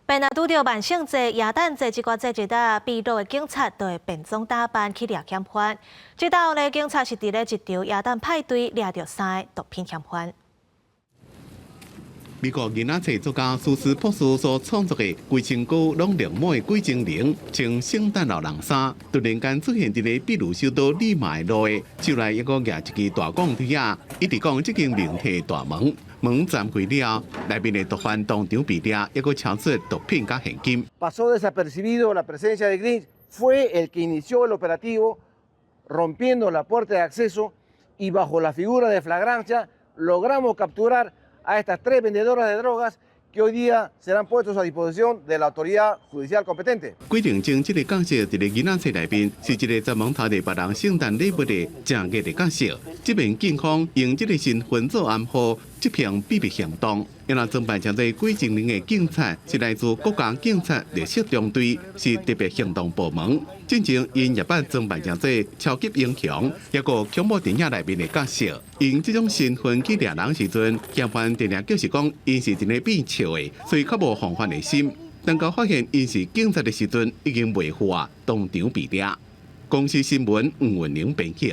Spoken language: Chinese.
便若拄到万圣节、耶诞节即挂节日啊，被捕的警察就会变装打扮去掠嫌犯。这道呢，警察是伫咧一场耶诞派对掠到3个毒品嫌犯。美国囡仔节作家苏斯珀斯所创作的规身躯拢亮满的鬼精灵，穿圣诞老人衫，突然间出现伫咧秘鲁首都利马的路的，手内一个举一支大钢梯啊，一直讲这间灵体大门，门展开了，内面的毒贩当场被抓，一个抢出毒品加现金。Pasó desapercibido la presencia de Grinch, fue el que inició el operativo, rompiendo la puerta de acceso y bajo la figura de flagrancia logramos capturar a estas 3 vendedoras de drogas que hoy día serán puestos a disposición de la autoridad judicial competente. 规定前这个角色伫咧囡仔节内面是一个专门偷摕别人圣诞礼物的正义的角色。这边警方用这个身份做暗号，这项秘密行动，因为装扮成做鬼精灵的警察是来自国家警察特色中队，是特别行动部门。进前因夜班装扮成做超级英雄，也个恐怖电影内面的角色。因这种身份去掠人时阵，嫌犯定定就是讲因是真个变笑的，所以较无防范的心。等到发现因是警察的时阵，已经袂赴啊，当场被抓。公司新闻黄文玲编辑。